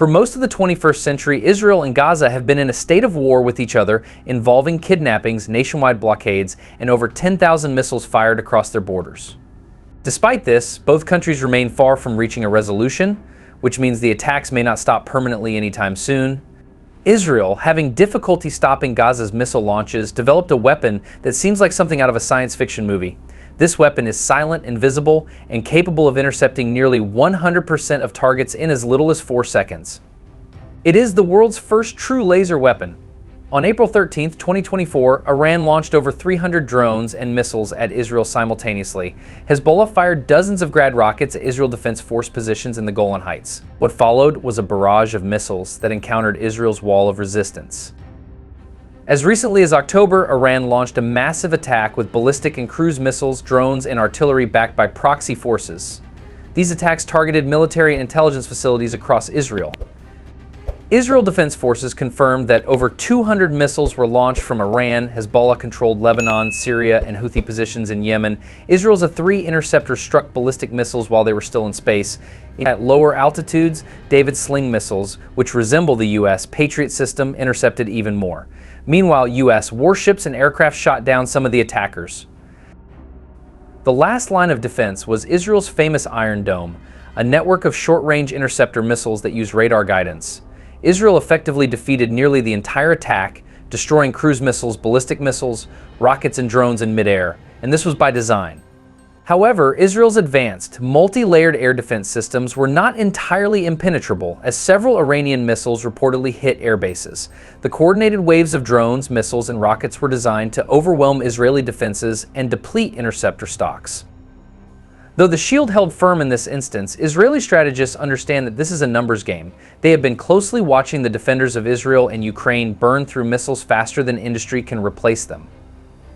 For most of the 21st century, Israel and Gaza have been in a state of war with each other, involving kidnappings, nationwide blockades, and over 10,000 missiles fired across their borders. Despite this, both countries remain far from reaching a resolution, which means the attacks may not stop permanently anytime soon. Israel, having difficulty stopping Gaza's missile launches, developed a weapon that seems like something out of a science fiction movie. This weapon is silent, invisible, and capable of intercepting nearly 100% of targets in as little as 4 seconds. It is the world's first true laser weapon. On April 13, 2024, Iran launched over 300 drones and missiles at Israel simultaneously. Hezbollah fired dozens of Grad rockets at Israel Defense Force positions in the Golan Heights. What followed was a barrage of missiles that encountered Israel's wall of resistance. As recently as October, Iran launched a massive attack with ballistic and cruise missiles, drones, and artillery backed by proxy forces. These attacks targeted military and intelligence facilities across Israel. Israel Defense Forces confirmed that over 200 missiles were launched from Iran, Hezbollah-controlled Lebanon, Syria, and Houthi positions in Yemen. Israel's A-3 interceptor struck ballistic missiles while they were still in space. At lower altitudes, David's Sling missiles, which resemble the U.S. Patriot system, intercepted even more. Meanwhile, U.S. warships and aircraft shot down some of the attackers. The last line of defense was Israel's famous Iron Dome, a network of short-range interceptor missiles that use radar guidance. Israel effectively defeated nearly the entire attack, destroying cruise missiles, ballistic missiles, rockets, and drones in midair, and this was by design. However, Israel's advanced, multi-layered air defense systems were not entirely impenetrable, as several Iranian missiles reportedly hit air bases. The coordinated waves of drones, missiles, and rockets were designed to overwhelm Israeli defenses and deplete interceptor stocks. Though the shield held firm in this instance, Israeli strategists understand that this is a numbers game. They have been closely watching the defenders of Israel and Ukraine burn through missiles faster than industry can replace them.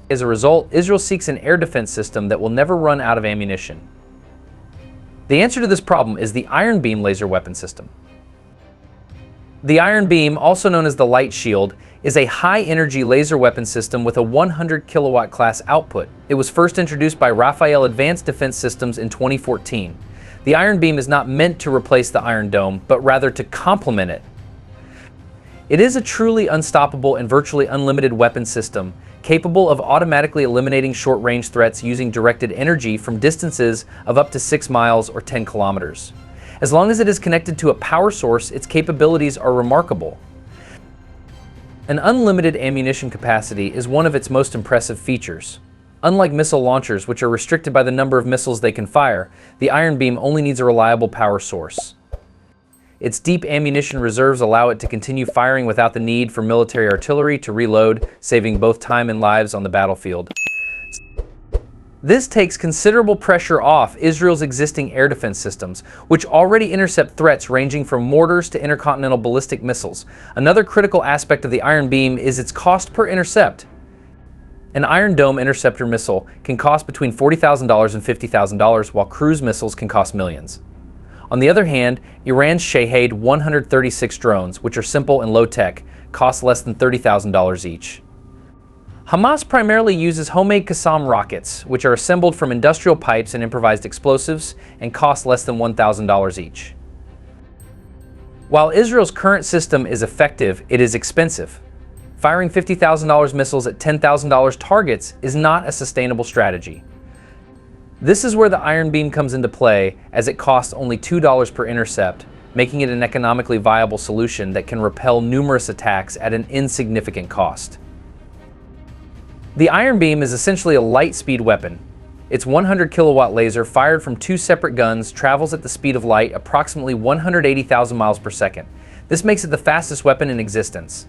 As a result, Israel seeks an air defense system that will never run out of ammunition. The answer to this problem is the Iron Beam laser weapon system. The Iron Beam, also known as the Light Shield, is a high-energy laser weapon system with a 100 kilowatt class output. It was first introduced by Rafael Advanced Defense Systems in 2014. The Iron Beam is not meant to replace the Iron Dome, but rather to complement it. It is a truly unstoppable and virtually unlimited weapon system, capable of automatically eliminating short-range threats using directed energy from distances of up to 6 miles or 10 kilometers. As long as it is connected to a power source, its capabilities are remarkable. An unlimited ammunition capacity is one of its most impressive features. Unlike missile launchers, which are restricted by the number of missiles they can fire, the Iron Beam only needs a reliable power source. Its deep ammunition reserves allow it to continue firing without the need for military artillery to reload, saving both time and lives on the battlefield. This takes considerable pressure off Israel's existing air defense systems, which already intercept threats ranging from mortars to intercontinental ballistic missiles. Another critical aspect of the Iron Beam is its cost per intercept. An Iron Dome interceptor missile can cost between $40,000 and $50,000, while cruise missiles can cost millions. On the other hand, Iran's Shahed 136 drones, which are simple and low-tech, cost less than $30,000 each. Hamas primarily uses homemade Qassam rockets, which are assembled from industrial pipes and improvised explosives, and cost less than $1,000 each. While Israel's current system is effective, it is expensive. Firing $50,000 missiles at $10,000 targets is not a sustainable strategy. This is where the Iron Beam comes into play, as it costs only $2 per intercept, making it an economically viable solution that can repel numerous attacks at an insignificant cost. The Iron Beam is essentially a light-speed weapon. Its 100 kilowatt laser, fired from 2 separate guns, travels at the speed of light, approximately 180,000 miles per second. This makes it the fastest weapon in existence.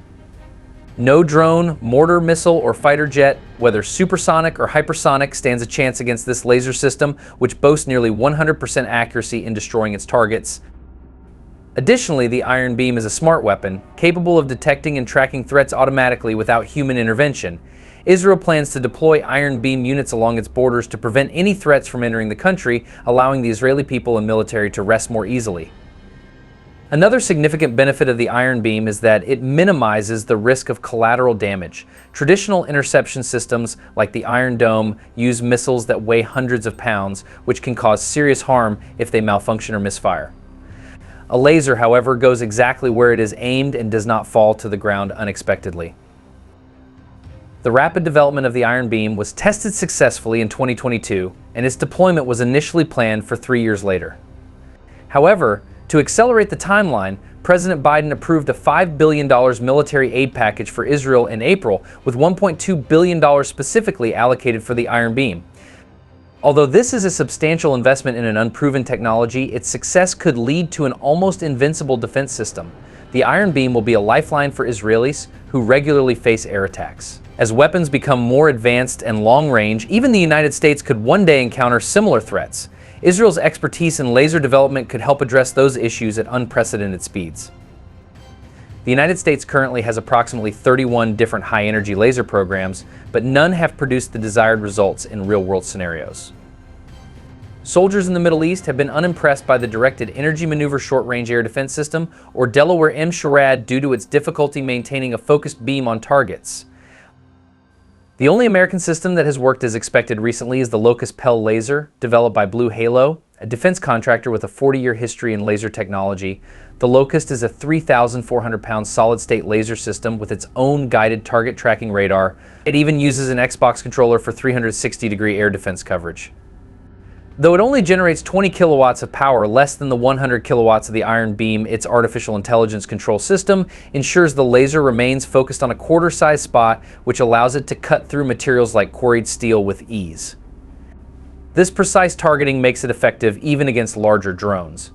No drone, mortar, missile, or fighter jet, whether supersonic or hypersonic, stands a chance against this laser system, which boasts nearly 100% accuracy in destroying its targets. Additionally, the Iron Beam is a smart weapon, capable of detecting and tracking threats automatically without human intervention. Israel plans to deploy Iron Beam units along its borders to prevent any threats from entering the country, allowing the Israeli people and military to rest more easily. Another significant benefit of the Iron Beam is that it minimizes the risk of collateral damage. Traditional interception systems, like the Iron Dome, use missiles that weigh hundreds of pounds, which can cause serious harm if they malfunction or misfire. A laser, however, goes exactly where it is aimed and does not fall to the ground unexpectedly. The rapid development of the Iron Beam was tested successfully in 2022, and its deployment was initially planned for 3 years later. However, to accelerate the timeline, President Biden approved a $5 billion military aid package for Israel in April, with $1.2 billion specifically allocated for the Iron Beam. Although this is a substantial investment in an unproven technology, its success could lead to an almost invincible defense system. The Iron Beam will be a lifeline for Israelis who regularly face air attacks. As weapons become more advanced and long-range, even the United States could one day encounter similar threats. Israel's expertise in laser development could help address those issues at unprecedented speeds. The United States currently has approximately 31 different high-energy laser programs, but none have produced the desired results in real-world scenarios. Soldiers in the Middle East have been unimpressed by the Directed Energy Maneuver Short-Range Air Defense System, or Delaware M-SHARAD, due to its difficulty maintaining a focused beam on targets. The only American system that has worked as expected recently is the Locust Pell laser, developed by Blue Halo, a defense contractor with a 40-year history in laser technology. The Locust is a 3,400-pound solid-state laser system with its own guided target tracking radar. It even uses an Xbox controller for 360-degree air defense coverage. Though it only generates 20 kilowatts of power, less than the 100 kilowatts of the Iron Beam, its artificial intelligence control system ensures the laser remains focused on a quarter-size spot, which allows it to cut through materials like quarried steel with ease. This precise targeting makes it effective even against larger drones.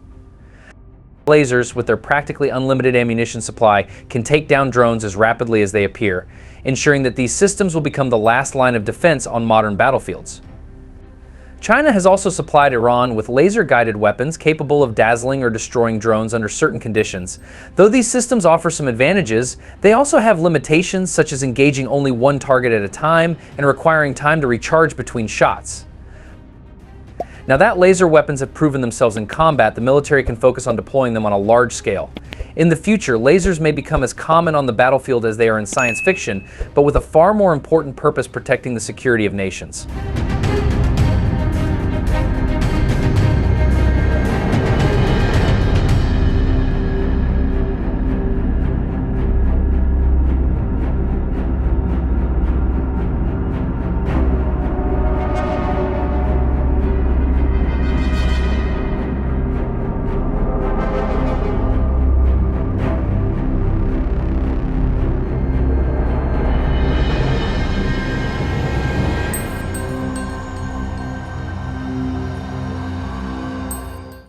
Lasers, with their practically unlimited ammunition supply, can take down drones as rapidly as they appear, ensuring that these systems will become the last line of defense on modern battlefields. China has also supplied Iran with laser-guided weapons capable of dazzling or destroying drones under certain conditions. Though these systems offer some advantages, they also have limitations, such as engaging only one target at a time and requiring time to recharge between shots. Now that laser weapons have proven themselves in combat, the military can focus on deploying them on a large scale. In the future, lasers may become as common on the battlefield as they are in science fiction, but with a far more important purpose: protecting the security of nations.